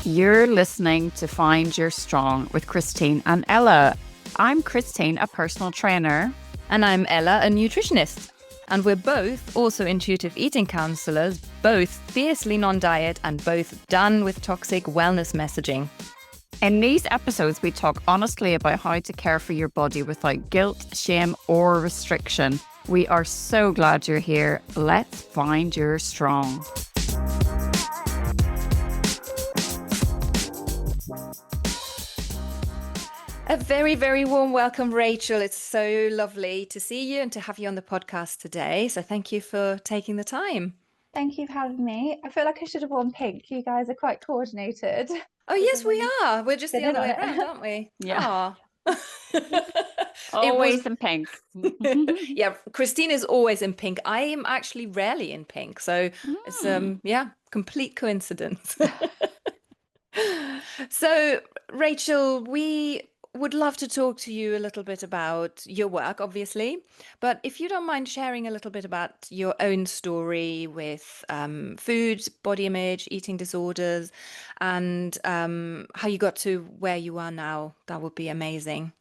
You're listening to Find Your Strong with Christine and Ella. I'm Christine, a personal trainer. And I'm Ella, a nutritionist. And we're both also intuitive eating counselors, both fiercely non-diet and both done with toxic wellness messaging. In these episodes, we talk honestly about how to care for your body without guilt, shame, or restriction. We are so glad you're here. Let's find your strong. A very, very warm welcome, Rachel. It's so lovely to see you and to have you on the podcast today. So thank you for taking the time. Thank you for having me. I feel like I should have worn pink. You guys are quite coordinated. Oh, yes, we are. We're just the other way around, aren't we? Yeah. Always in pink. Yeah, Christine is always in pink. I am actually rarely in pink. So it's, complete coincidence. So, Rachel, we would love to talk to you a little bit about your work, obviously. But if you don't mind sharing a little bit about your own story with food, body image, eating disorders, and how you got to where you are now, that would be amazing.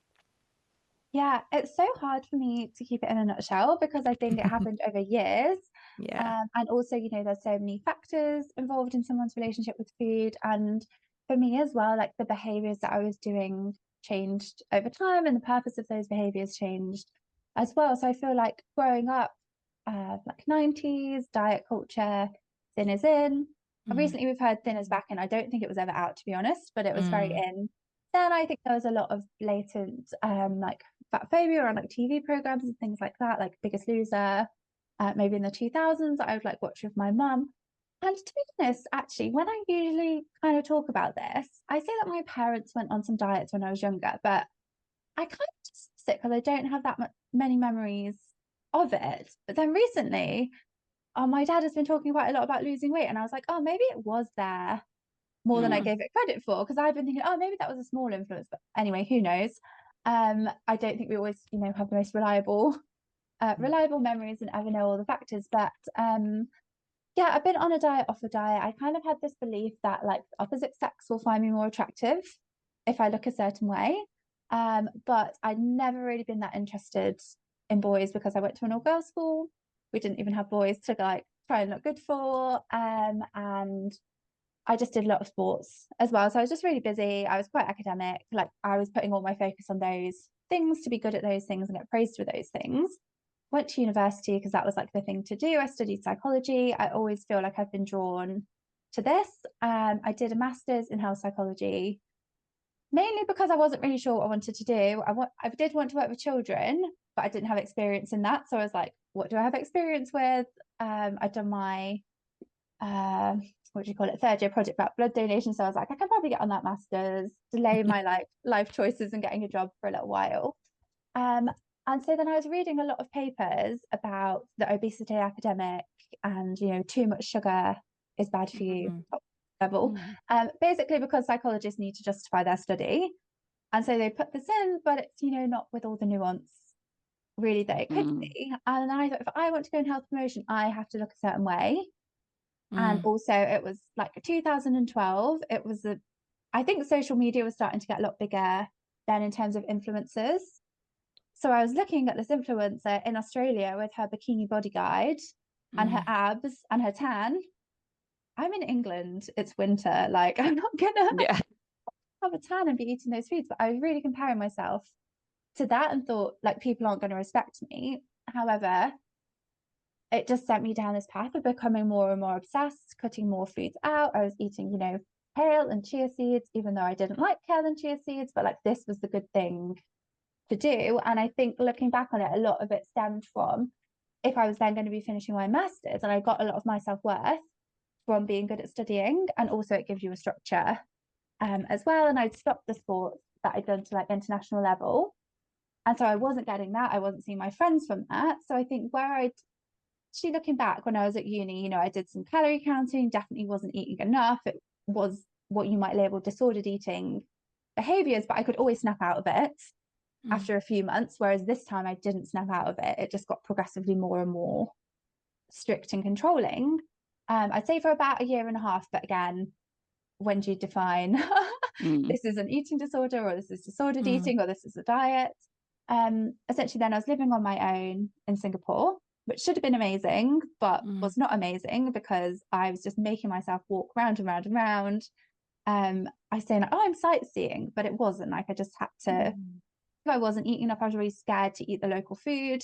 Yeah, it's so hard for me to keep it in a nutshell because I think it happened over years. Yeah. And also, there's so many factors involved in someone's relationship with food. And for me as well, like the behaviors that I was doing changed over time and the purpose of those behaviors changed as well. So I feel like growing up, like 90s, diet culture, thin is in. Recently we've heard thin is back in. I don't think it was ever out, to be honest, but it was very in. Then I think there was a lot of blatant like fat phobia on like TV programs and things like that, like Biggest Loser, maybe in the 2000s I would like watch with my mum. And to be honest, actually, when I usually kind of talk about this, I say that my parents went on some diets when I was younger, but I kind of just sick because I don't have that many memories of it. But then recently, my dad has been talking quite a lot about losing weight, and I was like, oh, maybe it was there more than I gave it credit for, because I've been thinking, oh, maybe that was a small influence. But anyway, who knows? I don't think we always, have the most reliable memories and ever know all the factors. But yeah, I've been on a diet, off a diet. I kind of had this belief that like the opposite sex will find me more attractive if I look a certain way. But I'd never really been that interested in boys because I went to an all-girls school. We didn't even have boys to like try and look good for. And I just did a lot of sports as well. So I was just really busy. I was quite academic. Like I was putting all my focus on those things to be good at those things and get praised for those things. Went to university because that was like the thing to do. I studied psychology. I always feel like I've been drawn to this. I did a master's in health psychology, mainly because I wasn't really sure what I wanted to do. I did want to work with children, but I didn't have experience in that. So I was like, what do I have experience with? I'd done my what do you call it, third year project about blood donation. So I was like, I can probably get on that master's, delay my life choices and getting a job for a little while. And so then I was reading a lot of papers about the obesity epidemic and, too much sugar is bad for you level. Basically because psychologists need to justify their study. And so they put this in, but it's, not with all the nuance really that it could be. And I thought, if I want to go in health promotion, I have to look a certain way. And also it was like 2012. It was I think social media was starting to get a lot bigger then in terms of influencers. So I was looking at this influencer in Australia with her bikini body guide and her abs and her tan. I'm in England, it's winter, like I'm not gonna have a tan and be eating those foods. But I was really comparing myself to that and thought like people aren't going to respect me. However, it just sent me down this path of becoming more and more obsessed, cutting more foods out. I was eating, kale and chia seeds, even though I didn't like kale and chia seeds, but like this was the good thing to do. And I think looking back on it, a lot of it stemmed from if I was then going to be finishing my master's, and I got a lot of my self-worth from being good at studying, and also it gives you a structure as well. And I'd stopped the sports that I'd done to like international level. And so I wasn't getting that. I wasn't seeing my friends from that. So I think actually looking back when I was at uni, I did some calorie counting, definitely wasn't eating enough. It was what you might label disordered eating behaviors, but I could always snap out of it after a few months. Whereas this time I didn't snap out of it. It just got progressively more and more strict and controlling. I'd say for about a year and a half, but again, when do you define this is an eating disorder, or this is disordered eating, or this is a diet? Essentially, then I was living on my own in Singapore, which should have been amazing, but was not amazing because I was just making myself walk round and round and round. I say, like, oh, I'm sightseeing, but it wasn't. Like, I just had to, if I wasn't eating enough, I was really scared to eat the local food.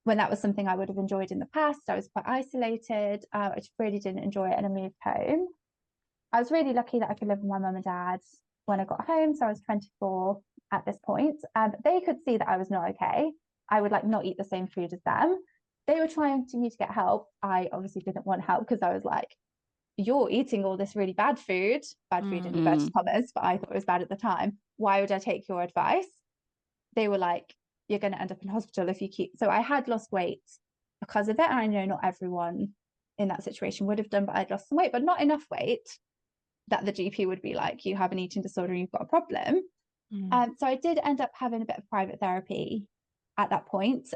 When that was something I would have enjoyed in the past, I was quite isolated. I just really didn't enjoy it, and I moved home. I was really lucky that I could live with my mum and dad when I got home. So I was 24 at this point. They could see that I was not okay. I would like not eat the same food as them. They were trying to get help. I obviously didn't want help because I was like, you're eating all this really bad food in inverted commas, but I thought it was bad at the time. Why would I take your advice? They were like, you're going to end up in hospital if you keep. So I had lost weight because of it. And I know not everyone in that situation would have done, but I'd lost some weight, but not enough weight that the GP would be like, you have an eating disorder and you've got a problem. So I did end up having a bit of private therapy at that point,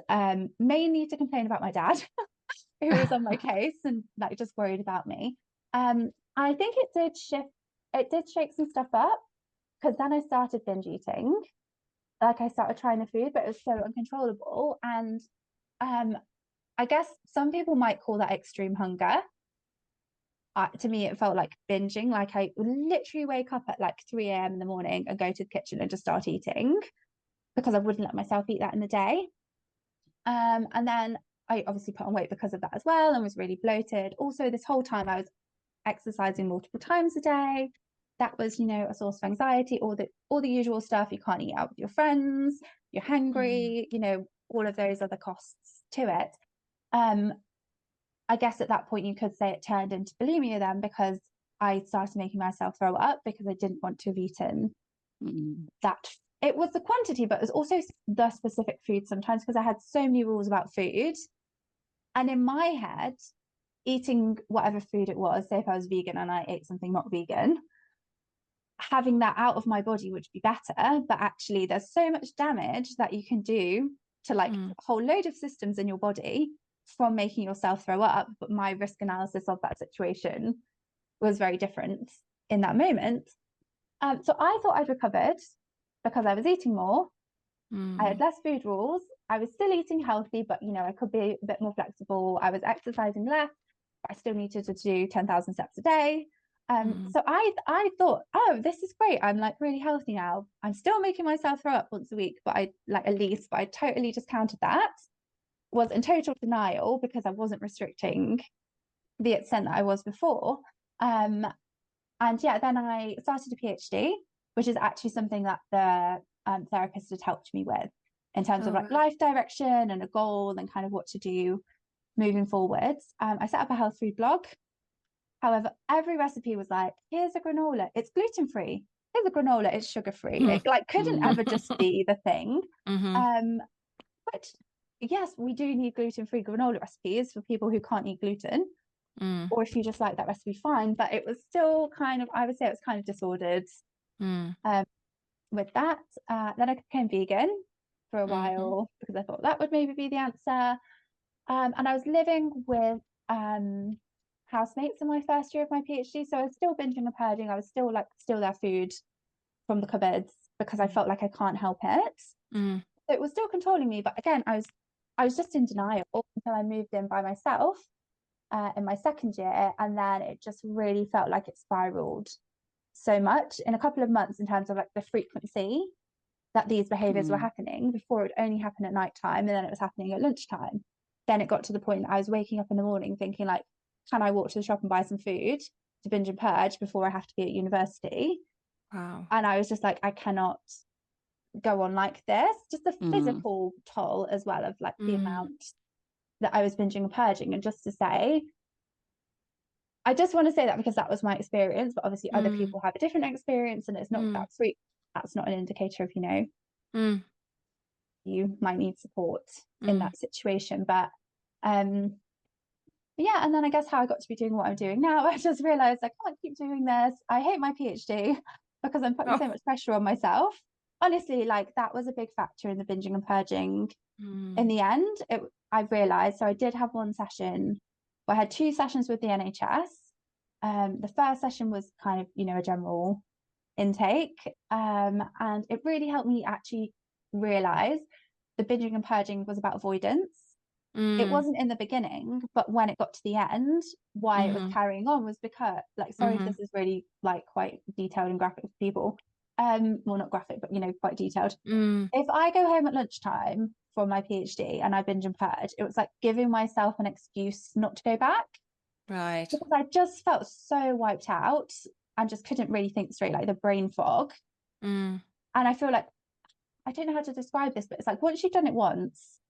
mainly to complain about my dad, who was on my case and like just worried about me. I think it did shake some stuff up, because then I started binge eating. Like, I started trying the food, but it was so uncontrollable. And I guess some people might call that extreme hunger. To me, it felt like binging. Like, I would literally wake up at like 3 a.m. in the morning and go to the kitchen and just start eating, because I wouldn't let myself eat that in the day. And then I obviously put on weight because of that as well, and was really bloated. Also, this whole time I was exercising multiple times a day. That was, a source of anxiety, all the usual stuff. You can't eat out with your friends, you're hungry, all of those other costs to it. I guess at that point you could say it turned into bulimia then, because I started making myself throw up because I didn't want to have eaten that. It was the quantity, but it was also the specific food sometimes, because I had so many rules about food. And in my head, eating whatever food it was, say if I was vegan and I ate something not vegan, having that out of my body would be better. But actually, there's so much damage that you can do to like a whole load of systems in your body from making yourself throw up. But my risk analysis of that situation was very different in that moment. So I thought I'd recovered because I was eating more. I had less food rules. I was still eating healthy, but I could be a bit more flexible. I was exercising less, but I still needed to do 10,000 steps a day. So I thought, oh, this is great. I'm like really healthy now. I'm still making myself throw up once a week, but I totally discounted that. Was in total denial because I wasn't restricting the extent that I was before. And yeah, then I started a PhD, which is actually something that the therapist had helped me with in terms of like life direction and a goal and kind of what to do moving forwards. I set up a health food blog. However, every recipe was like, here's a granola, it's gluten-free. Here's a granola, it's sugar-free. It like couldn't ever just be the thing. Which, yes, we do need gluten-free granola recipes for people who can't eat gluten. Or if you just like that recipe, fine. But it was still kind of, I would say it was kind of disordered with that. Then I became vegan for a while because I thought that would maybe be the answer. And I was living with housemates in my first year of my PhD. So I was still binging and purging. I was still steal their food from the cupboards because I felt like I can't help it. So it was still controlling me. But again, I was just in denial until I moved in by myself in my second year. And then it just really felt like it spiraled so much in a couple of months in terms of like the frequency that these behaviors were happening. Before, it would only happen at nighttime, and then it was happening at lunchtime. Then it got to the point that I was waking up in the morning thinking like, can I walk to the shop and buy some food to binge and purge before I have to be at university? Wow. And I was just like, I cannot go on like this. Just the physical toll as well of like the amount that I was binging and purging. And just to say, I just want to say that because that was my experience, but obviously other people have a different experience, and it's not that's not an indicator of, you might need support in that situation. But yeah, and then I guess how I got to be doing what I'm doing now, I just realized I can't keep doing this. I hate my PhD because I'm putting so much pressure on myself. Honestly, like that was a big factor in the binging and purging. In the end, I realized, so I did have one session, I had 2 sessions with the NHS, The first session was kind of, a general intake. And it really helped me actually realize the binging and purging was about avoidance. It wasn't in the beginning, but when it got to the end, why it was carrying on was because, like, sorry if this is really like quite detailed and graphic for people. Well, not graphic, but quite detailed. If I go home at lunchtime from my PhD and I binge and purge, it was like giving myself an excuse not to go back. Right. Because I just felt so wiped out and just couldn't really think straight, like the brain fog. And I feel like, I don't know how to describe this, but it's like once you've done it once,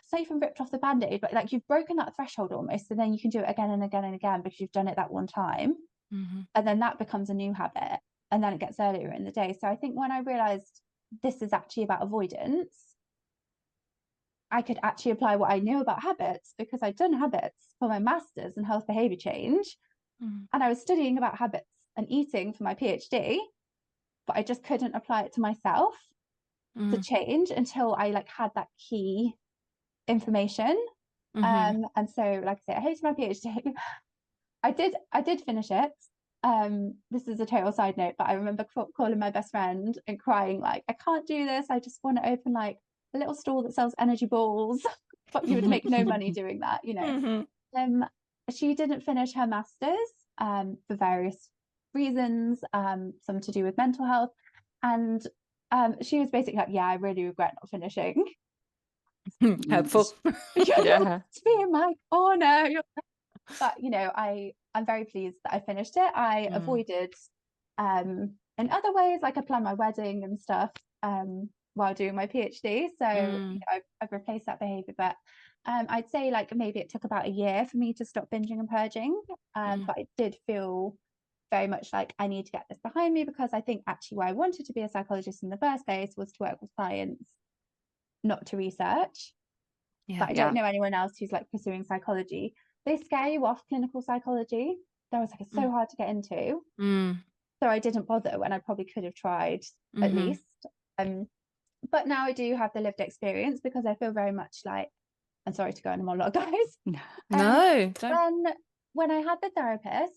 it's not even ripped off the band-aid, but like you've broken that threshold almost, and then you can do it again and again and again because you've done it that one time. And then that becomes a new habit, and then it gets earlier in the day. So I think when I realized this is actually about avoidance, I could actually apply what I knew about habits, because I'd done habits for my master's in health behavior change. And I was studying about habits and eating for my PhD, but I just couldn't apply it to myself to change until I like had that key information. And so, like I say, I hated my PhD. I did finish it. This is a total side note, but I remember calling my best friend and crying like, I can't do this. I just want to open like a little store that sells energy balls, but you would make no money doing that, She didn't finish her master's for various reasons, some to do with mental health, and she was basically like, yeah, I really regret not finishing. Helpful. Yeah. Being like, oh no. But I'm very pleased that I finished it. I avoided in other ways, like I planned my wedding and stuff while doing my PhD. So I've replaced that behavior. But I'd say like maybe it took about a year for me to stop binging and purging. But it did feel very much like I need to get this behind me, because I think actually why I wanted to be a psychologist in the first place was to work with clients, not to research. But I don't know anyone else who's like pursuing psychology. They scare you off, clinical psychology. There was like, it's so hard to get into. So I didn't bother when I probably could have tried at least. But now I do have the lived experience, because I feel very much like, I'm sorry to go on a monologue, guys. No, don't. When I had the therapist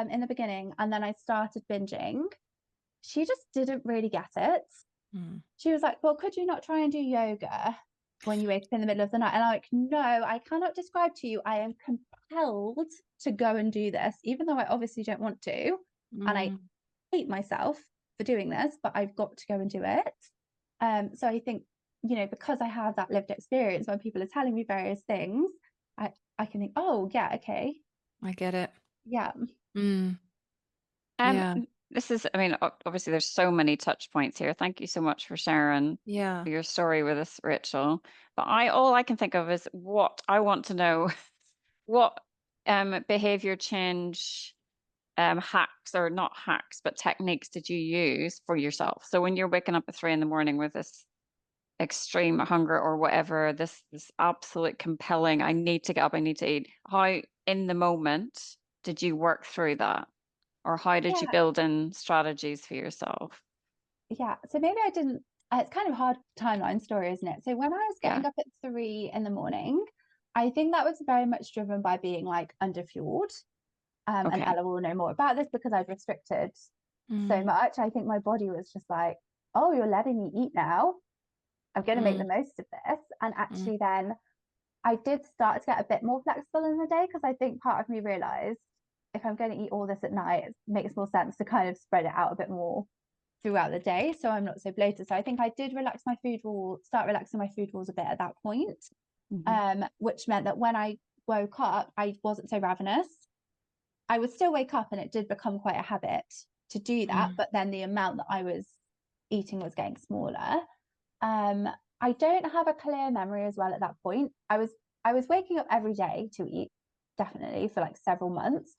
in the beginning, and then I started binging, she just didn't really get it. She was like, well, could you not try and do yoga when you wake up in the middle of the night? And I'm like, no, I cannot describe to you. I am compelled to go and do this, even though I obviously don't want to. And I hate myself for doing this, but I've got to go and do it. So I think, because I have that lived experience, when people are telling me various things, I can think, oh, yeah, okay. I get it. Yeah. Yeah. This is, I mean, obviously there's so many touch points here. Thank you so much for sharing your story with us, Rachel. But all I can think of is what I want to know, what behavior change hacks, or not hacks, but techniques did you use for yourself? So when you're waking up at 3 a.m. with this extreme hunger or whatever, this absolute compelling, I need to get up, I need to eat. How in the moment did you work through that? Or how did you build in strategies for yourself? Yeah, so maybe I didn't, it's kind of a hard timeline story, isn't it? So when I was getting up at 3 a.m, I think that was very much driven by being like underfueled. And Ella will know more about this, because I've restricted so much. I think my body was just like, oh, you're letting me eat now. I'm going to make the most of this. And actually then I did start to get a bit more flexible in the day, because I think part of me realized, if I'm going to eat all this at night, it makes more sense to kind of spread it out a bit more throughout the day, so I'm not so bloated. So I think I did start relaxing my food rules a bit at that point, which meant that when I woke up, I wasn't so ravenous. I would still wake up, and it did become quite a habit to do that, but then the amount that I was eating was getting smaller. I don't have a clear memory as well at that point. I was waking up every day to eat, definitely, for like several months.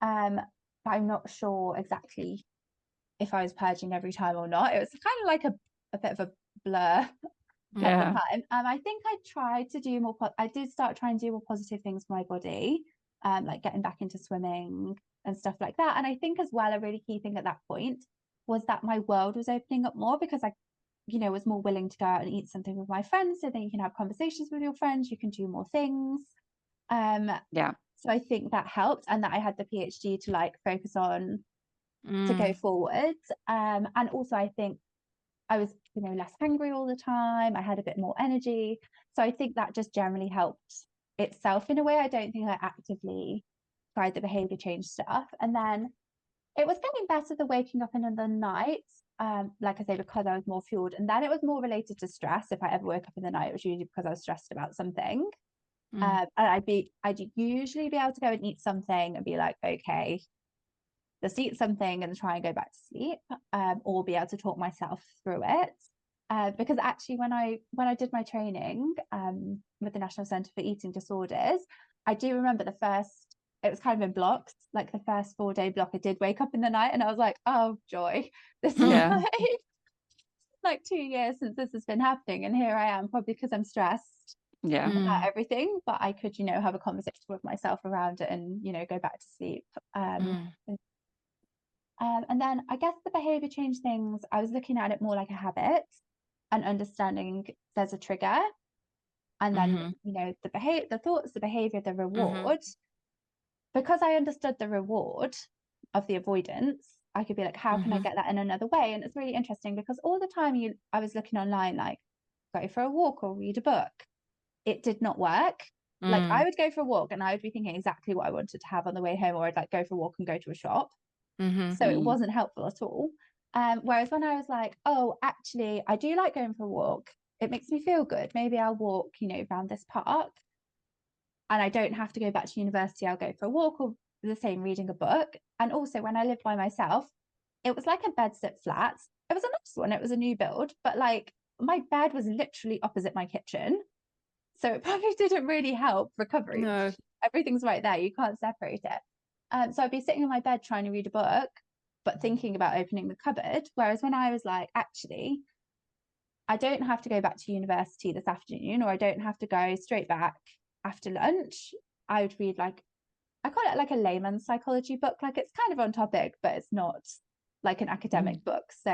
But I'm not sure exactly if I was purging every time or not. It was kind of like a bit of a blur at the time. I think I did start trying to do more positive things for my body, like getting back into swimming and stuff like that. And I think as well, a really key thing at that point was that my world was opening up more, because I was more willing to go out and eat something with my friends. So then you can have conversations with your friends, you can do more things. So I think that helped, and that I had the PhD to like focus on to go forward. And also I think I was, less hungry all the time. I had a bit more energy. So I think that just generally helped itself in a way. I don't think I actively tried the behavior change stuff. And then it was getting better, the waking up in the night, like I say, because I was more fueled. And then it was more related to stress. If I ever woke up in the night, it was usually because I was stressed about something. And I'd usually be able to go and eat something and be like, okay, just eat something and try and go back to sleep, or be able to talk myself through it. Because actually, when I did my training with the National Centre for Eating Disorders, I do remember it was kind of in blocks. Like the first 4-day block, I did wake up in the night, and I was like, "Oh joy, this is like 2 years since this has been happening, and here I am, probably because I'm stressed about everything." But I could, have a conversation with myself around it, and go back to sleep. And then I guess the behavior change things, I was looking at it more like a habit and understanding there's a trigger, and then the thoughts, the behavior, the reward. Because I understood the reward of the avoidance, I could be like, how can I get that in another way? And it's really interesting because all the time I was looking online, like, go for a walk or read a book. It did not work. Like I would go for a walk and I would be thinking exactly what I wanted to have on the way home, or I'd like go for a walk and go to a shop. So it wasn't helpful at all. Whereas when I was like, oh, actually, I do like going for a walk. It makes me feel good. Maybe I'll walk, around this park, and I don't have to go back to university. I'll go for a walk, or the same, reading a book. And also when I lived by myself, it was like a bed sit flat. It was a nice one. It was a new build, but like my bed was literally opposite my kitchen. So it probably didn't really help recovery. No. Everything's right there. You can't separate it. So I'd be sitting in my bed trying to read a book, but thinking about opening the cupboard. Whereas when I was like, actually, I don't have to go back to university this afternoon, or I don't have to go straight back after lunch. I would read, like, I call it like a layman's psychology book. Like it's kind of on topic, but it's not like an academic book. So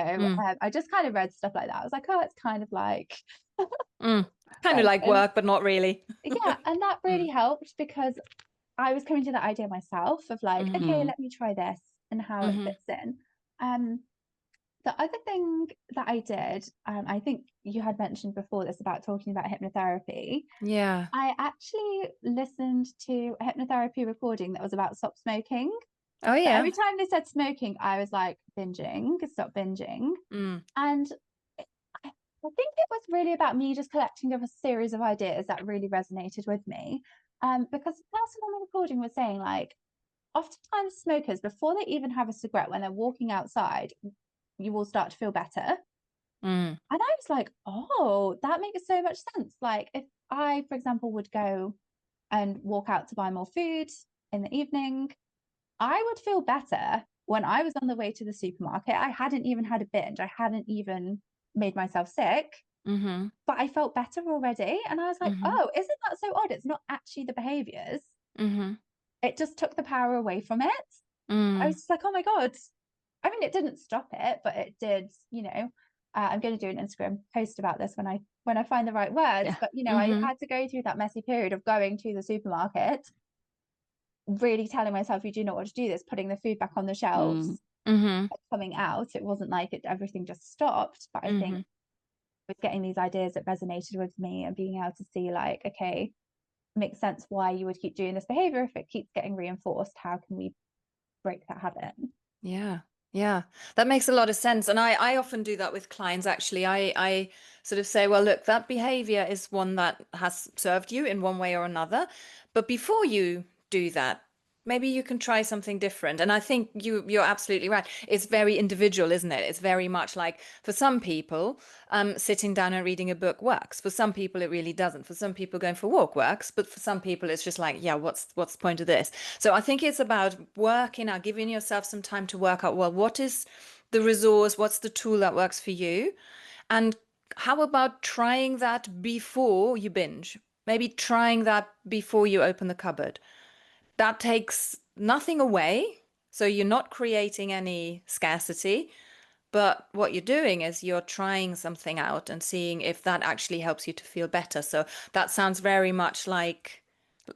I just kind of read stuff like that. I was like, oh, it's kind of like kind of like work, but not really. Yeah. And that really helped because I was coming to that idea myself of like, okay, let me try this and how it fits in. The other thing that I did, I think you had mentioned before this about talking about hypnotherapy. Yeah. I actually listened to a hypnotherapy recording that was about stop smoking. Oh, yeah. So every time they said smoking, I was like, stop binging. And I think it was really about me just collecting of a series of ideas that really resonated with me. Because the person on the recording was saying, like, oftentimes smokers, before they even have a cigarette, when they're walking outside, you will start to feel better. And I was like, oh, that makes so much sense. Like if I, for example, would go and walk out to buy more food in the evening, I would feel better when I was on the way to the supermarket. I hadn't even had a binge. I hadn't even made myself sick, but I felt better already. And I was like, oh, isn't that so odd? It's not actually the behaviors. It just took the power away from it. I was just like, oh my God. I mean, it didn't stop it, but it did, I'm going to do an Instagram post about this when I find the right words. But, I had to go through that messy period of going to the supermarket, really telling myself, you do not want to do this, putting the food back on the shelves, coming out. It wasn't like everything just stopped, but I think with getting these ideas that resonated with me and being able to see like, okay, makes sense why you would keep doing this behavior if it keeps getting reinforced. How can we break that habit? Yeah, that makes a lot of sense. And I often do that with clients, actually. I sort of say, well, look, that behavior is one that has served you in one way or another. But before you do that, maybe you can try something different. And I think you're absolutely right. It's very individual, isn't it? It's very much like for some people, sitting down and reading a book works. For some people, it really doesn't. For some people, going for a walk works. But for some people, it's just like, yeah, what's the point of this? So I think it's about working out, giving yourself some time to work out, well, what is the resource? What's the tool that works for you? And how about trying that before you binge? Maybe trying that before you open the cupboard. That takes nothing away. So you're not creating any scarcity, but what you're doing is you're trying something out and seeing if that actually helps you to feel better. So that sounds very much like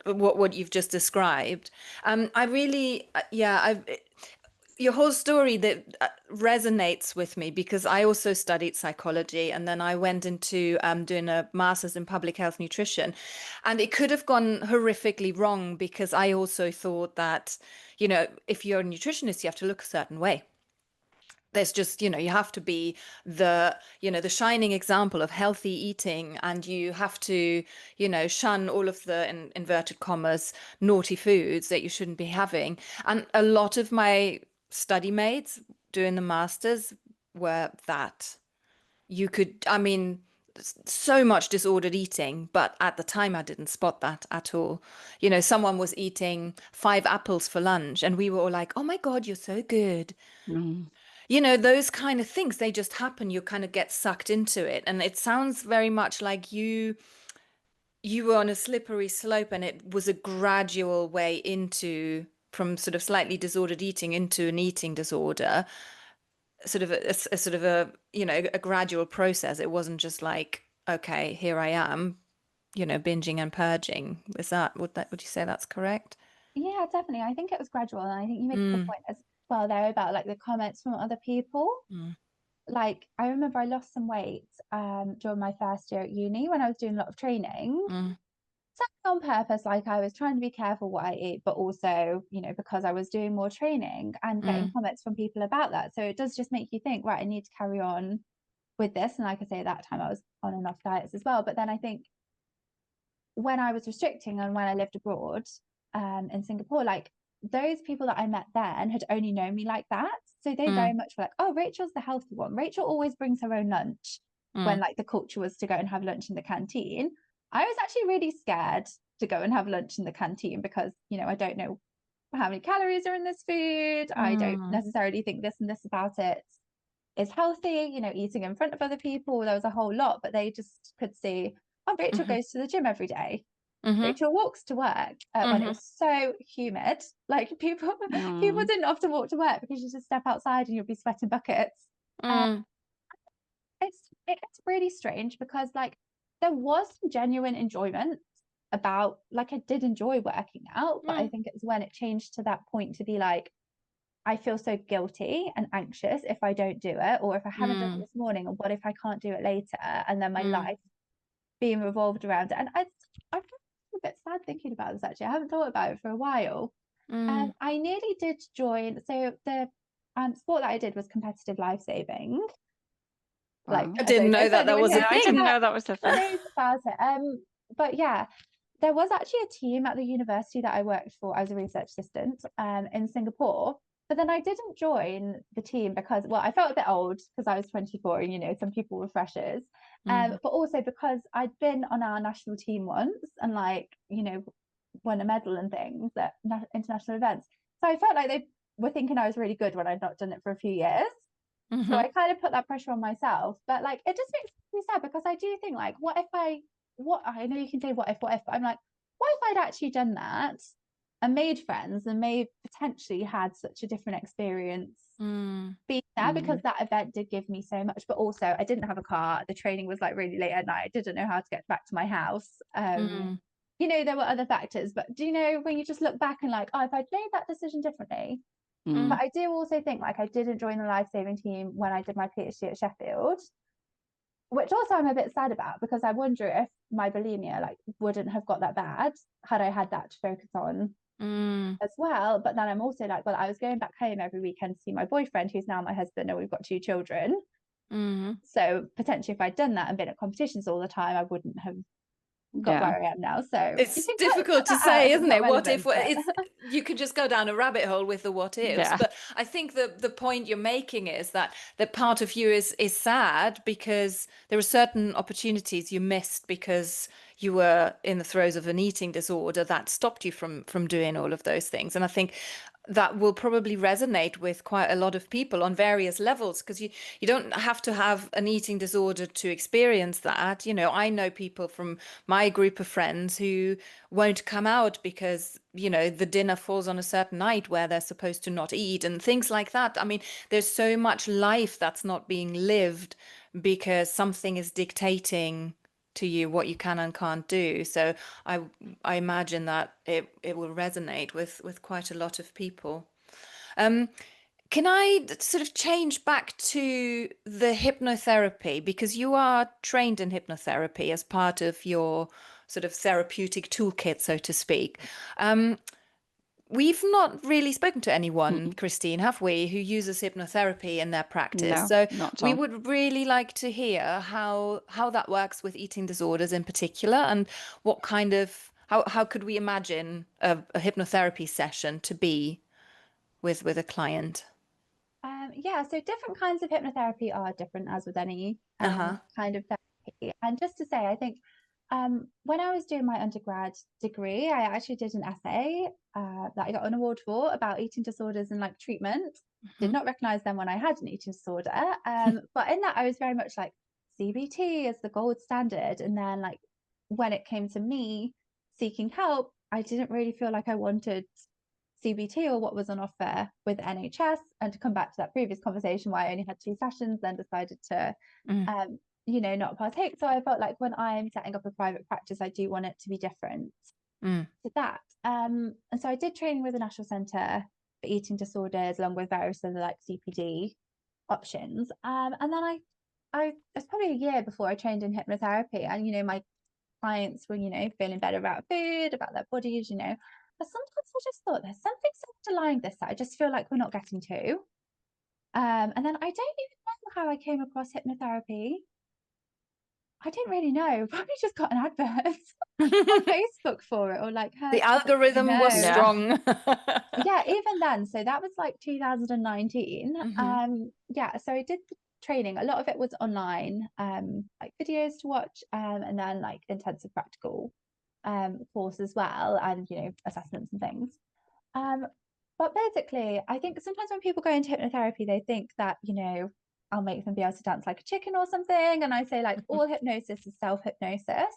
what you've just described. I really, your whole story that resonates with me, because I also studied psychology, and then I went into doing a master's in public health nutrition, and it could have gone horrifically wrong because I also thought that, if you're a nutritionist, you have to look a certain way. There's just, you have to be the shining example of healthy eating, and you have to, shun all of the, in inverted commas, naughty foods that you shouldn't be having. And a lot of my study mates doing the masters were that. I mean, so much disordered eating, but at the time I didn't spot that at all. Someone was eating 5 apples for lunch, and we were all like, oh my God, you're so good. Mm. Those kind of things, they just happen. You kind of get sucked into it. And it sounds very much like you were on a slippery slope, and it was a gradual way into, from sort of slightly disordered eating into an eating disorder, sort of a sort of a gradual process. It wasn't just like, okay, here I am, binging and purging. Would you say that's correct? Yeah, definitely. I think it was gradual, and I think you make a good Mm, point as well there about like the comments from other people. mm, Like I remember I lost some weight during my first year at uni when I was doing a lot of training. mm, So on purpose, like I was trying to be careful what I eat, but also, because I was doing more training and getting mm, comments from people about that. So it does just make you think, right, I need to carry on with this. And like I say, at that time I was on and off diets as well. But then I think when I was restricting and when I lived abroad in Singapore, like those people that I met then had only known me like that. So they very mm, much were like, oh, Rachel's the healthy one. Rachel always brings her own lunch when mm, like the culture was to go and have lunch in the canteen. I was actually really scared to go and have lunch in the canteen because, I don't know how many calories are in this food. I don't mm, necessarily think this and this about it is healthy, eating in front of other people. There was a whole lot, but they just could see, oh, Rachel mhm, goes to the gym every day. mhm, Rachel walks to work when it mhm, was so humid. Like people Mm. didn't often walk to work because you just step outside and you'll be sweating buckets. Uh, mm, it's really strange because like there was some genuine enjoyment about, like, I did enjoy working out, but I mm, think it's when it changed to that point to be like, I feel so guilty and anxious if I don't do it, or if I haven't done it mm, this morning, or what if I can't do it later? And then my mm, life being revolved around it. And I feel a bit sad thinking about this actually. I haven't thought about it for a while. mm. I nearly did join. So the sport that I did was competitive life saving. Like Wow. I I didn't don't know know if that that anyone was a here Yeah, I didn't thing. know that was a thing. knows about it. But yeah, there was actually a team at the university that I worked for as a research assistant in Singapore. But then I didn't join the team because, well, I felt a bit old because I was 24 and, some people were freshers. Mm, But also because I'd been on our national team once and like, won a medal and things at international events. So I felt like they were thinking I was really good when I'd not done it for a few years. So mhm, I kind of put that pressure on myself. But like it just makes me sad because I do think like, what I know you can say what if, but I'm like, what if I'd actually done that and made friends and may potentially had such a different experience mm, being there, because Mm. that event did give me so much. But also I didn't have a car. The training was like really late at night. I didn't know how to get back to my house. mm, There were other factors, but do you know when you just look back and like, oh, if I'd made that decision differently. But Mm. mm, I do also think like I didn't join the life-saving team when I did my PhD at Sheffield, which also I'm a bit sad about because I wonder if my bulimia like wouldn't have got that bad had I had that to focus on mm, as well. But then I'm also like, well, I was going back home every weekend to see my boyfriend, who's now my husband, and we've got 2 children. mm. So potentially if I'd done that and been at competitions all the time, I wouldn't have got Yeah. where I am now. So you It's can cut difficult to that out say, if it's isn't not it? What if? relevant, but It's you could just go down a rabbit hole with the what ifs. Yeah. But I think the point you're making is that part of you is sad because there are certain opportunities you missed because you were in the throes of an eating disorder that stopped you from doing all of those things. And I think that will probably resonate with quite a lot of people on various levels, because you don't have to have an eating disorder to experience that. I know people from my group of friends who won't come out because the dinner falls on a certain night where they're supposed to not eat and things like that. I mean, there's so much life that's not being lived because something is dictating to you what you can and can't do. So I imagine that it will resonate with quite a lot of people. Can I sort of change back to the hypnotherapy, because you are trained in hypnotherapy as part of your sort of therapeutic toolkit, so to speak. We've not really spoken to anyone, Mm-mm. Christine, have we, who uses hypnotherapy in their practice? No, So not at we all. would really like to hear how that works with eating disorders in particular, and what kind of how could we imagine a hypnotherapy session to be with a client? Yeah, so different kinds of hypnotherapy are different, as with any Uh-huh. kind of therapy. And just to say, I think when I was doing my undergrad degree, I actually did an essay that I got an award for about eating disorders and like treatment. Did Hmm. not recognize them when I had an eating disorder. But in that, I was very much like CBT is the gold standard. And then, like, when it came to me seeking help, I didn't really feel like I wanted CBT or what was on offer with NHS. And to come back to that previous conversation where I only had 2 sessions, then decided to, Mm. not partake. So I felt like when I'm setting up a private practice, I do want it to be different Mm. to that. And so I did training with the National Centre for Eating Disorders, along with various other like CPD options. And then I it was probably a year before I trained in hypnotherapy, and my clients were, feeling better about food, about their bodies. But sometimes I just thought there's something so underlying this that I just feel like we're not getting to. And then I don't even know how I came across hypnotherapy. I didn't really know. Probably just got an advert on Facebook for it, or like The heard something. I algorithm was know. Yeah. strong. Yeah, even then. So that was like 2019. Hmm. Yeah, so I did the training. A lot of it was online, like videos to watch, and then like intensive practical course as well, and assessments and things. Um, but basically, I think sometimes when people go into hypnotherapy, they think that, I'll make them be able to dance like a chicken or something. And I say, like, all hypnosis is self-hypnosis.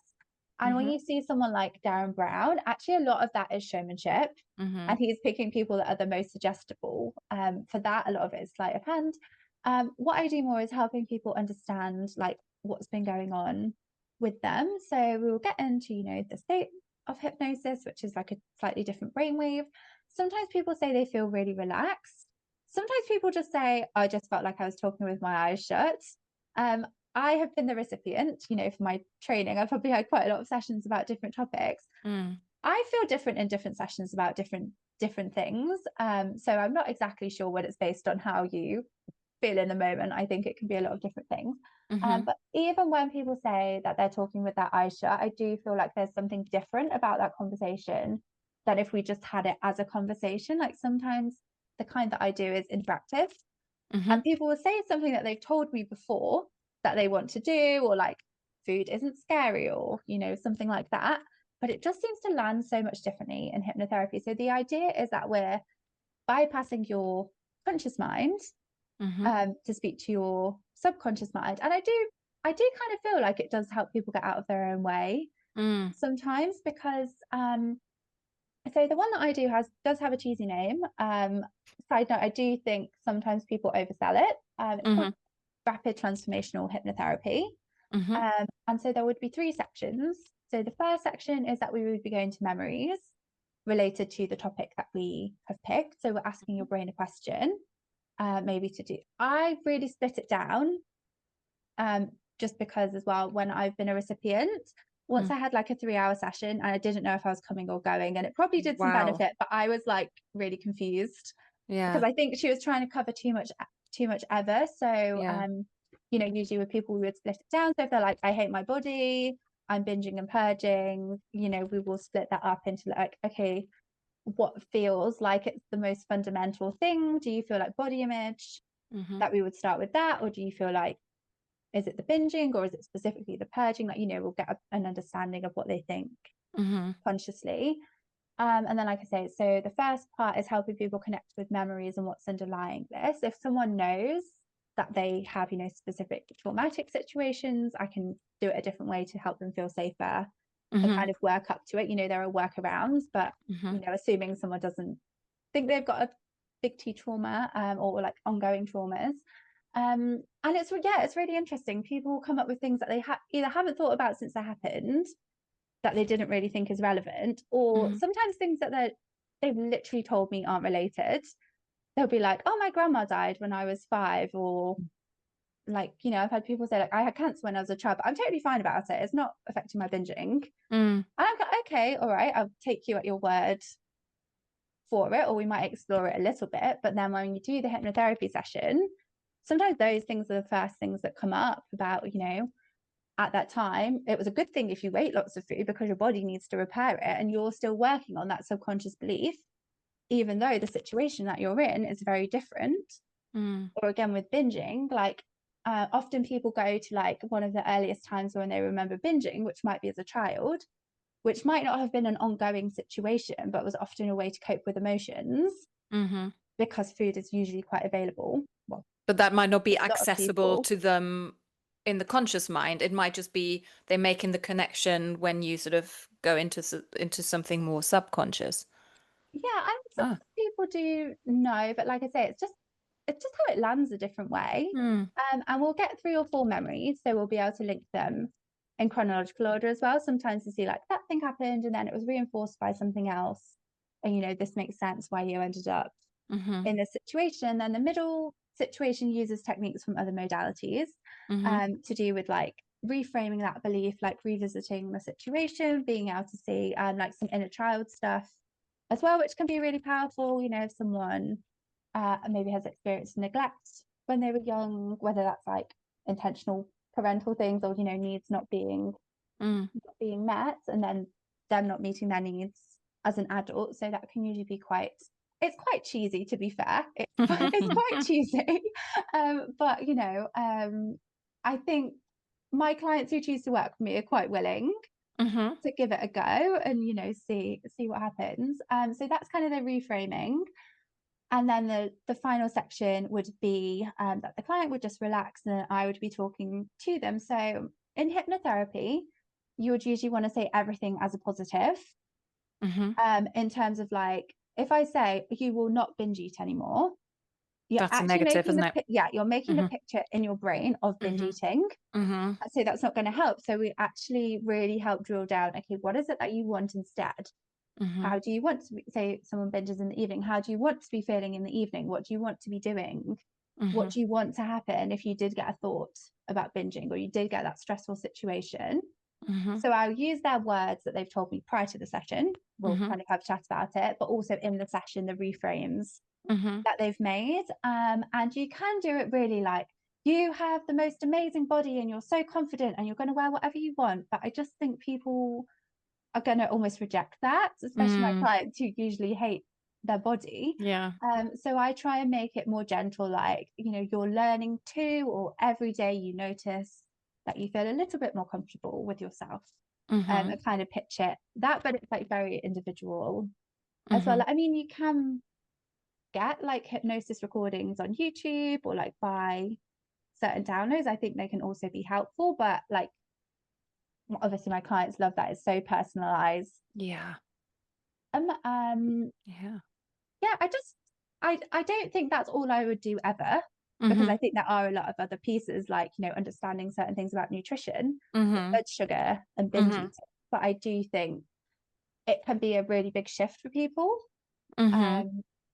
And when Hmm. you see someone like Darren Brown, actually a lot of that is showmanship. Hmm. And he's picking people that are the most suggestible. For that, a lot of it is sleight of hand. What I do more is helping people understand like what's been going on with them. So we will get into, the state of hypnosis, which is like a slightly different brainwave. Sometimes people say they feel really relaxed. Sometimes people just say, I just felt like I was talking with my eyes shut. Um, I have been the recipient, for my training. I've probably had quite a lot of sessions about different topics. Mm. I feel different in different sessions about different things. So I'm not exactly sure what it's based on how you feel in the moment. I think it can be a lot of different things. Hmm. But even when people say that they're talking with their eyes shut, I do feel like there's something different about that conversation than if we just had it as a conversation. Like sometimes the kind that I do is interactive, Hmm. and people will say something that they've told me before that they want to do, or like food isn't scary, or something like that. But it just seems to land so much differently in hypnotherapy. So the idea is that we're bypassing your conscious mind Hmm. to speak to your subconscious mind. And I do kind of feel like it does help people get out of their own way Mm. sometimes, because so the one that I do does have a cheesy name. Side note, I do think sometimes people oversell it. It's called Hmm. rapid transformational hypnotherapy. Hmm. And so there would be 3 sections. So the first section is that we would be going to memories related to the topic that we have picked. So we're asking your brain a question, maybe to do. I really split it down, just because as well, when I've been a recipient, once Mm. I had like a 3-hour session and I didn't know if I was coming or going, and it probably did some Wow. benefit, but I was like really confused because Yeah. I think she was trying to cover too much ever. So Yeah. usually with people we would split it down. So if they're like, I hate my body, I'm binging and purging, we will split that up into like, okay, what feels like it's the most fundamental thing? Do you feel like body image? Hmm. That we would start with that, or do you feel like, is it the binging, or is it specifically the purging? Like, we'll get an understanding of what they think Hmm. consciously. And then, like I say, so the first part is helping people connect with memories and what's underlying this. If someone knows that they have, specific traumatic situations, I can do it a different way to help them feel safer and Hmm. kind of work up to it. There are workarounds, but, Hmm. assuming someone doesn't think they've got a big T trauma, or like ongoing traumas, And it's really interesting. People come up with things that they either haven't thought about since they happened, that they didn't really think is relevant, or sometimes things that they've literally told me aren't related. They'll be like, oh, my grandma died when I was 5, or like, I've had people say like, I had cancer when I was a child, but I'm totally fine about it. It's not affecting my binging. And I'm like, okay, all right, I'll take you at your word for it, or we might explore it a little bit. But then when you do the hypnotherapy session, sometimes those things are the first things that come up about, at that time, it was a good thing if you ate lots of food because your body needs to repair it, and you're still working on that subconscious belief, even though the situation that you're in is very different. Or again, with binging, like often people go to like one of the earliest times when they remember binging, which might be as a child, which might not have been an ongoing situation, but was often a way to cope with emotions, because food is usually quite available. Well, but that might not be a lot of accessible people. to them in the conscious mind. It might just be they're making the connection when you sort of go into something more subconscious. Yeah, and some people do know, but like I say, it's just how it lands a different way. And we'll get 3 or 4 memories, so we'll be able to link them in chronological order as well. Sometimes to see like that thing happened and then it was reinforced by something else, and this makes sense why you ended up in this situation. And then the middle situation uses techniques from other modalities to do with like reframing that belief, like revisiting the situation, being able to see like some inner child stuff as well, which can be really powerful. If someone maybe has experienced neglect when they were young, whether that's like intentional parental things, or needs not being met, and then them not meeting their needs as an adult. So that can usually be it's quite cheesy, to be fair. It's quite cheesy, but I think my clients who choose to work with me are quite willing to give it a go and see what happens. So that's kind of the reframing. And then the final section would be that the client would just relax and I would be talking to them. So in hypnotherapy, you would usually want to say everything as a positive. In terms of like, if I say you will not binge eat anymore, you're That's a actually negative, making isn't it? you're making a picture in your brain of binge eating. So that's not going to help. So we actually really help drill down, okay, what is it that you want instead? How do you want to say someone binges in the evening? How do you want to be feeling in the evening? What do you want to be doing? What do you want to happen if you did get a thought about binging, or you did get that stressful situation? So I'll use their words that they've told me prior to the session. We'll kind of have a chat about it, but also in the session, the reframes that they've made. And you can do it really like, you have the most amazing body and you're so confident and you're going to wear whatever you want. But I just think people are going to almost reject that, especially my clients who usually hate their body. So I try and make it more gentle, like, you're learning to, or every day you notice that you feel a little bit more comfortable with yourself, and kind of pitch it that, but it's like very individual as well. I mean, you can get like hypnosis recordings on YouTube or like buy certain downloads. I think they can also be helpful, but like obviously my clients love that it's so personalized. Yeah, I don't think that's all I would do ever, because I think there are a lot of other pieces, like understanding certain things about nutrition, blood sugar and binge eating. But I do think it can be a really big shift for people. I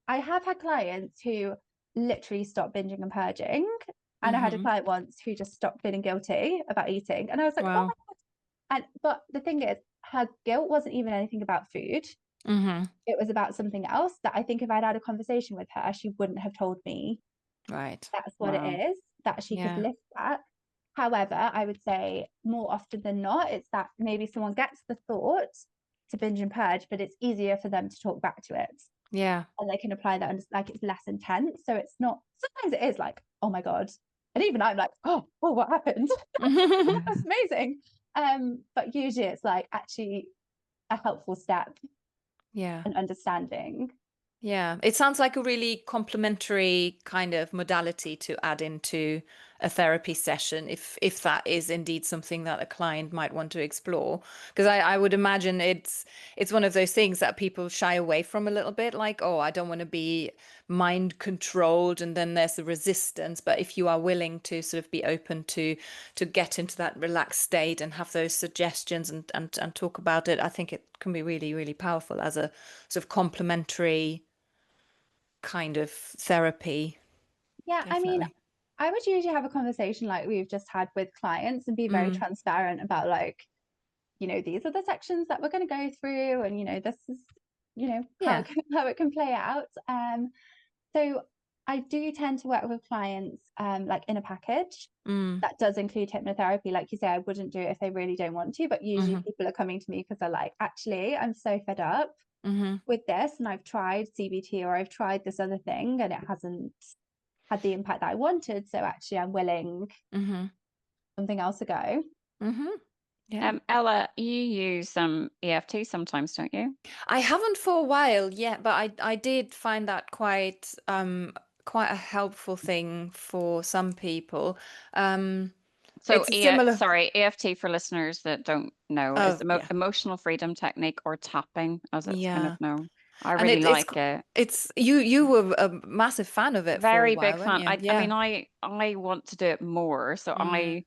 have had clients who literally stopped binging and purging, and I had a client once who just stopped feeling guilty about eating, and I was like, oh my God. But the thing is, her guilt wasn't even anything about food. It was about something else that I think if I'd had a conversation with her, she wouldn't have told me that's what it is, that she could lift that. However, I would say more often than not, it's that maybe someone gets the thought to binge and purge, but it's easier for them to talk back to it. And they can apply that, like it's less intense. So it's not, sometimes it is like, oh my God. And even I'm like, oh, what happened? That's amazing. But usually it's like actually a helpful step. And understanding. It sounds like a really complementary kind of modality to add into a therapy session if that is indeed something that a client might want to explore. Because I would imagine it's one of those things that people shy away from a little bit, like, oh, I don't want to be mind controlled, and then there's the resistance. But if you are willing to sort of be open to get into that relaxed state and have those suggestions and talk about it, I think it can be really, really powerful as a sort of complementary kind of therapy. Yeah, I mean, Definitely. I would usually have a conversation like we've just had with clients and be very Mm, transparent about like, these are the sections that we're going to go through, and this is, how yeah. it can, how it can play out. So I do tend to work with clients like in a package Mm, that does include hypnotherapy. Like you say, I wouldn't do it if they really don't want to, but usually hmm people are coming to me because they're like, actually, I'm so fed up hmm with this, and I've tried CBT or I've tried this other thing and it hasn't had the impact that I wanted. So actually, I'm willing hmm something else to go. hmm Yeah. Ella, you use EFT sometimes, don't you? I haven't for a while yet, but I did find that quite a helpful thing for some people. Um, So, it's a similar. sorry, EFT for listeners that don't know is Oh, yeah. emotional freedom technique, or tapping, as it's kind of Yeah. known. I And really like it. it's you were a massive fan of it for a Very big while, weren't fan. you? I mean, Yeah. I want to do it more. So Mm,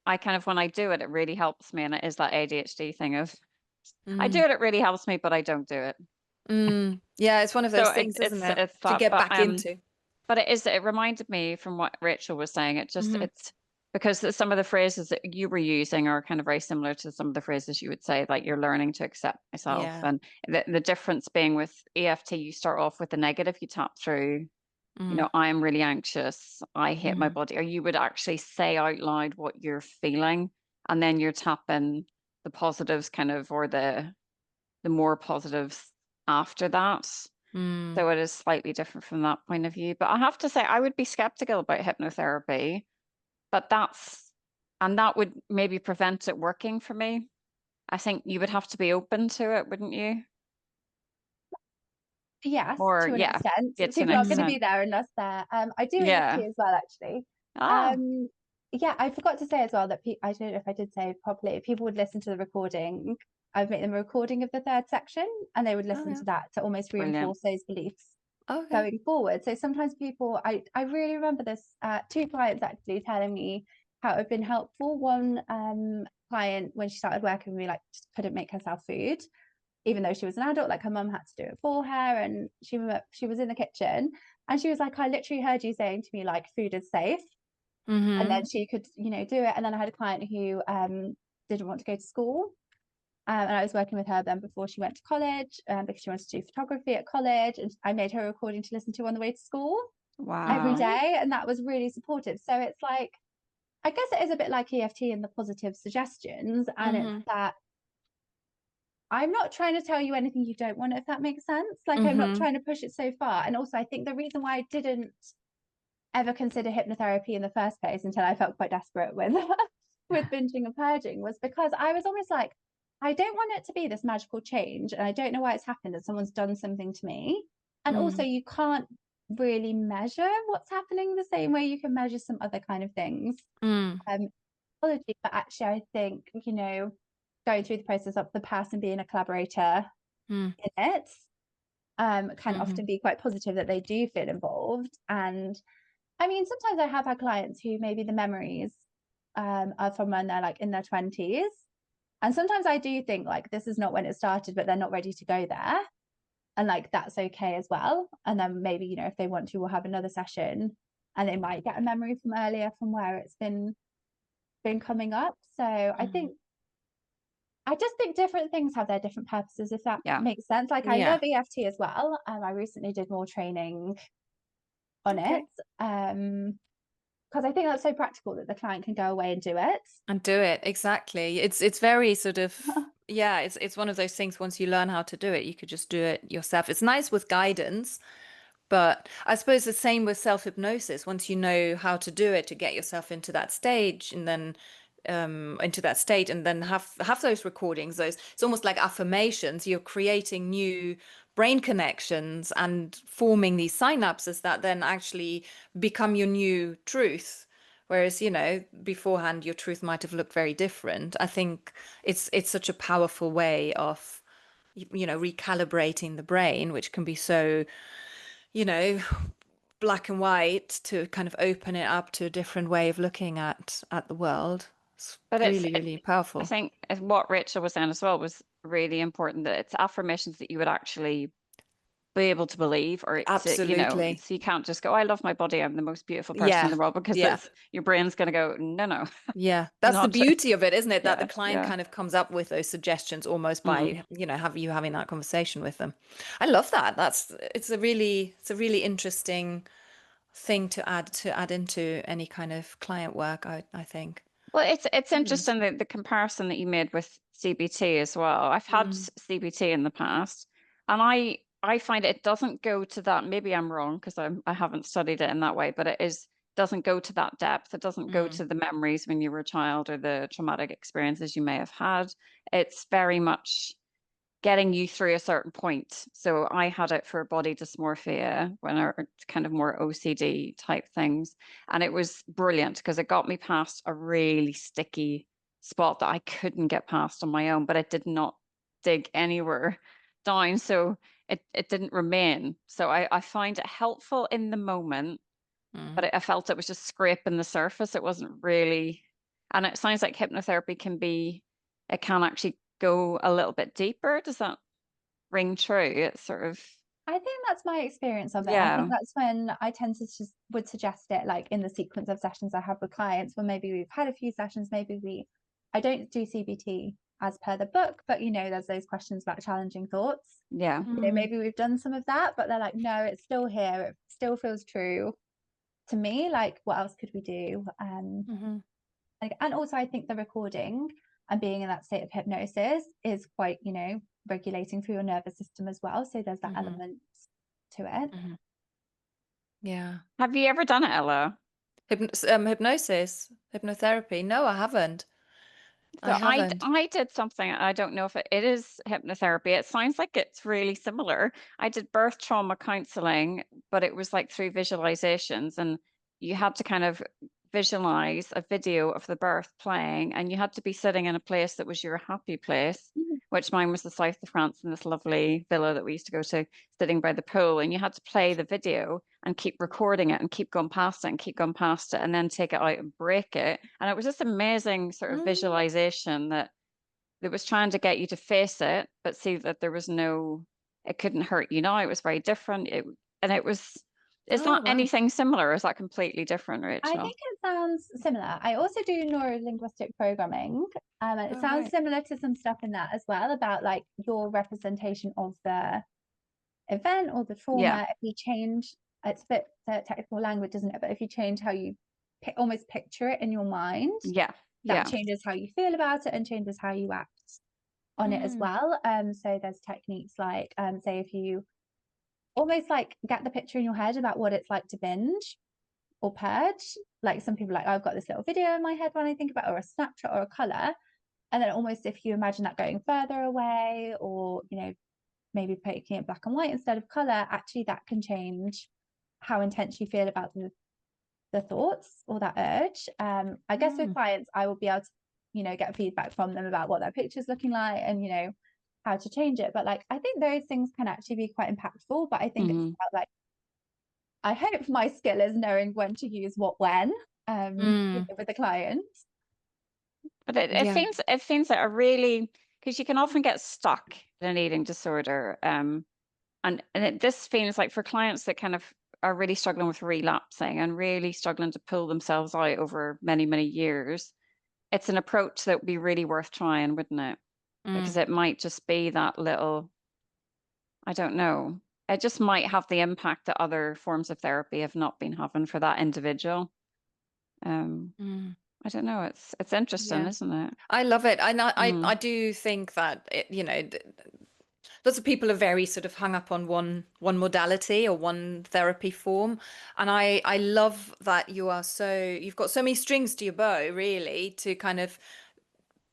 I kind of, when I do it, it really helps me, and it is that ADHD thing of I do mm, it, it really helps me, but I don't do it. mm. Yeah, it's one of So those things, isn't it? it's To that, get back into. but it reminded me from what Rachel was saying. Hmm It's because some of the phrases that you were using are kind of very similar to some of the phrases you would say, like you're learning to accept myself. Yeah. And the difference being with EFT, you start off with the negative, you tap through, Mm, I'm really anxious, I hate my hmm body, or you would actually say out loud what you're feeling, and then you're tapping the positives kind of, or the more positives after that. mm. So it is slightly different from that point of view. But I have to say, I would be skeptical about hypnotherapy, but that would maybe prevent it working for me. I think you would have to be open to it, wouldn't you? Yes, Or to an yeah, extent. yeah, to an People aren't going to Mm, be extent. there unless they're. I do EFT Yeah. as well, actually. Ah, Um, yeah, I forgot to say as well that I don't know if I did say properly. People would listen to the recording. I've made them a recording of the third section, and they would oh listen yeah. to that to almost brilliant. reinforce those beliefs Okay. going forward. So sometimes people, I really remember this. Two clients actually telling me how it had been helpful. One client, when she started working with me, like just couldn't make herself food even though she was an adult, like her mum had to do it for her, and she was in the kitchen, and she was like, I literally heard you saying to me like food is safe, and then Mm-hmm. she could do it. And then I had a client who didn't want to go to school, and I was working with her then before she went to college, because she wanted to do photography at college, and I made her a recording to listen to on the way to school every Wow. Okay. day, and that was really supportive. So it's like, I guess it is a bit like EFT and the positive suggestions, and it's Mm-hmm. that I'm not trying to tell you anything you don't want, if that makes sense. Like, I'm not Mm-hmm. trying to push it so far. And also, I think the reason why I didn't ever consider hypnotherapy in the first place until I felt quite desperate with with binging and purging was because I was almost like, I don't want it to be this magical change, and I don't know why it's happened, and someone's done something to me. And also, Mm, you can't really measure what's happening the same way you can measure some other kind of things. mm, Um, Apology, but actually, I think, going through the process of the person being a collaborator mm, in it can mm-hmm. often be quite positive that they do feel involved. And I mean, sometimes I have had clients who maybe the memories are from when they're like in their 20s. And sometimes I do think like this is not when it started, but they're not ready to go there. And like that's okay as well. And then maybe, if they want to, we'll have another session and they might get a memory from earlier from where it's been coming up. So Mm-hmm. I just think different things have their different purposes, if that Yeah. makes sense. Like I Yeah. love EFT as well. I recently did more training on it. Okay. Because I think that's so practical that the client can go away and do it. And do it. Exactly. It's very sort of, yeah, it's one of those things, once you learn how to do it, you could just do it yourself. It's nice with guidance, but I suppose the same with self-hypnosis. Once you know how to do it, to get yourself into that stage, and then into that state, and then have those recordings, those, it's almost like affirmations. You're creating new brain connections and forming these synapses that then actually become your new truth. Whereas, beforehand your truth might have looked very different. I think it's such a powerful way of, recalibrating the brain, which can be so, you know, black and white, to kind of open it up to a different way of looking at the world. It's But really, really I powerful. think what Rachel was saying as well was really important, that it's affirmations that you would actually be able to believe, or Absolutely. so you can't just go, I love my body, I'm the most beautiful person in Yeah. the world, because Yeah. it's your brain's going to go, no, no, Yeah, you're that's the not. beauty of it, isn't it? That the Yeah, client yeah. kind of comes up with those suggestions almost Mm. by, having that conversation with them. I love that. It's a really interesting thing to add into any kind of client work, I think. Well, it's Brilliant. interesting that the comparison that you made with CBT as well. I've had Mm, CBT in the past, and I find it doesn't go to that. Maybe I'm wrong because I haven't studied it in that way, but doesn't go to that depth. It doesn't go mm, to the memories when you were a child or the traumatic experiences you may have had. It's very much getting you through a certain point. So I had it for body dysmorphia, when I kind of more OCD type things. And it was brilliant because it got me past a really sticky spot that I couldn't get past on my own, but it did not dig anywhere down. So it didn't remain. So I find it helpful in the moment, but mm. I felt it was just scraping the surface. It wasn't really, and it sounds like hypnotherapy it can actually go a little bit deeper. Does that ring true? It's sort of, I think that's my experience of it. I think yeah, that's when I tend to just would suggest it, like in the sequence of sessions I have with clients, when maybe we've had a few sessions, I don't do CBT as per the book, but there's those questions about challenging thoughts. yeah. Mm, Maybe we've done some of that, but they're like, no, it's still here. It still feels true to me. Like, what else could we do? mhm, And also I think the recording and being in that state of hypnosis is quite, regulating for your nervous system as well. So there's that mhm, element to it. mhm. Yeah. Have you ever done it, Ella? Hypnosis, hypnotherapy. No, I haven't. I So haven't. I did something. I don't know if it is hypnotherapy. It sounds like it's really similar. I did birth trauma counseling, but it was like through visualizations, and you had to kind of visualize a video of the birth playing, and you had to be sitting in a place that was your happy place, Mhm. which mine was the south of France in this lovely villa that we used to go to, sitting by the pool, and you had to play the video and keep recording it and keep going past it and keep going past it and then take it out and break it. And it was this amazing sort of Mm. visualization that was trying to get you to face it, but see that there was it couldn't hurt you now. It was very different. Is Oh, that wow. anything similar? Or is that completely different, I Rachel? think it sounds similar. I also do neuro-linguistic programming, and it Oh, sounds right. similar to some stuff in that as well, about like your representation of the event or the Yeah, trauma. If you change, it's a bit technical language, isn't it? But if you change how you almost picture it in your mind, yeah, that yeah. changes how you feel about it and changes how you act on it as Mm, well. So there's techniques like, say, if you almost like get the picture in your head about what it's like to binge or purge. Like some people are like, oh, I've got this little video in my head when I think about it, or a snapshot or a color. And then almost if you imagine that going further away, or maybe making it black and white instead of color, actually that can change how intense you feel about the thoughts or that urge. I guess with mm. clients, I will be able to, get feedback from them about what their picture's looking like, and how to change it. But like, I think those things can actually be quite impactful. But I think it's Hmm. about like, I hope my skill is knowing when to use what when, Mm. with a client. But Yeah. it seems like a really, because you can often get stuck in an eating disorder. This feels like for clients that kind of are really struggling with relapsing and really struggling to pull themselves out over many, many years, it's an approach that would be really worth trying, wouldn't it? Because Mm. it might just be that little, I don't know, it just might have the impact that other forms of therapy have not been having for that individual. Um, Mm. I don't know. It's interesting, Yeah. isn't it? I love it. I Mm, do think that lots of people are very sort of hung up on one modality or one therapy form, and I love that you've got so many strings to your bow, really, to kind of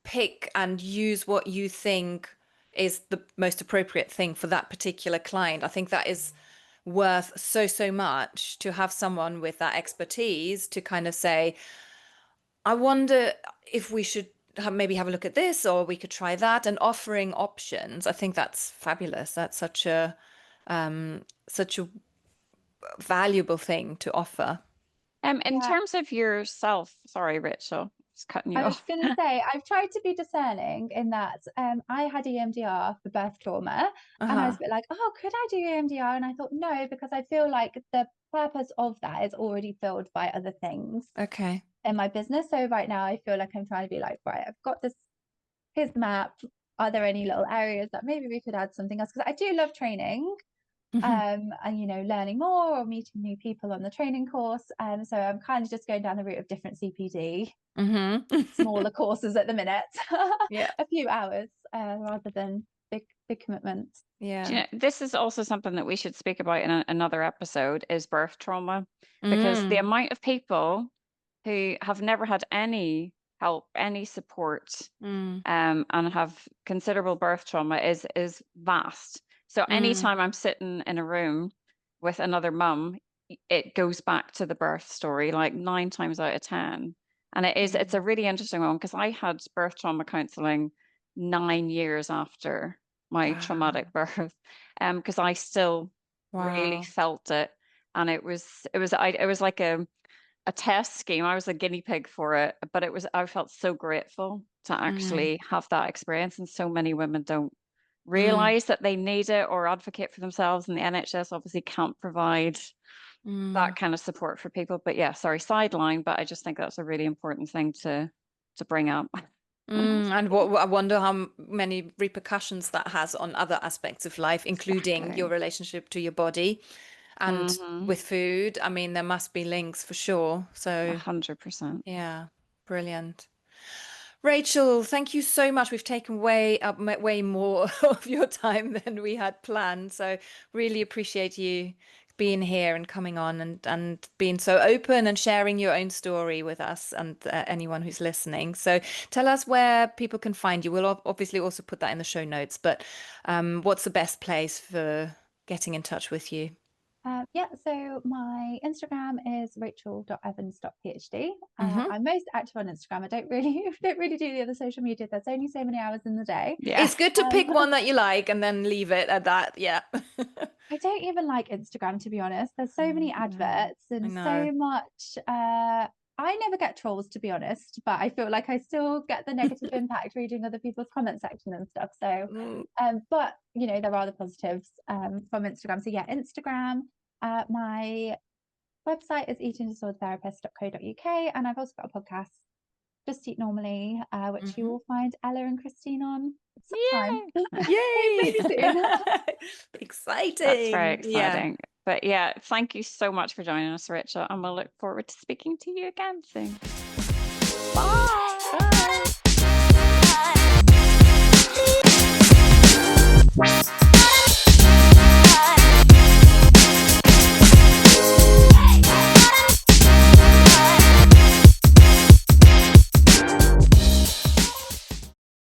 pick and use what you think is the most appropriate thing for that particular client. I think that is worth so much to have someone with that expertise to kind of say, I wonder if we should maybe have a look at this, or we could try that, and offering options. I think that's fabulous. That's such a valuable thing to offer. In Yeah. terms of yourself, sorry, Rachel, just cutting you I was off. going to say, I've tried to be discerning in that I had EMDR for birth trauma, and I was a bit like, oh, could I do EMDR? And I thought, no, because I feel like the purpose of that is already filled by other things Okay. in my business. So right now, I feel like I'm trying to be like, right, I've got this, here's the map. Are there any little areas that maybe we could add something else? Because I do love training. And learning more or meeting new people on the training course. So I'm kind of just going down the route of different CPD, smaller courses at the minute, a few hours rather than big commitments. Do you know, this is also something that we should speak about in another episode, is birth trauma, because the amount of people who have never had any help, any support, and have considerable birth trauma is vast. So anytime I'm sitting in a room with another mum, it goes back to the birth story like 9 times out of 10. And it's a really interesting one, because I had birth trauma counseling 9 years after my traumatic birth, because I still really felt it. And it was like a test scheme. I was a guinea pig for it, but I felt so grateful to actually have that experience. And so many women don't realize that they need it or advocate for themselves, and the NHS obviously can't provide that kind of support for people. But yeah, sorry, sideline, but I just think that's a really important thing to bring up. And what I wonder how many repercussions that has on other aspects of life, including your relationship to your body and with food. I mean, there must be links for sure. So 100%. yeah, brilliant. Rachel, thank you so much. We've taken way more of your time than we had planned. So really appreciate you being here and coming on and being so open and sharing your own story with us and anyone who's listening. So tell us where people can find you. We'll obviously also put that in the show notes, but what's the best place for getting in touch with you? So my Instagram is rachel.evans.phd. I'm most active on Instagram. I don't really do the other social media. There's only so many hours in the day. Yeah. It's good to pick one that you like and then leave it at that. Yeah. I don't even like Instagram, to be honest. There's so many adverts and so much. I never get trolls, to be honest, but I feel like I still get the negative impact reading other people's comment section and stuff. So, but there are the positives from Instagram. So yeah, Instagram. My website is eatingdisordertherapist.co.uk, and I've also got a podcast, Just Eat Normally, which you will find Ella and Christine on sometime. Yay! Soon. Exciting. That's very exciting. Yeah. But yeah, thank you so much for joining us, Rachel, and we'll look forward to speaking to you again soon. Bye. Bye.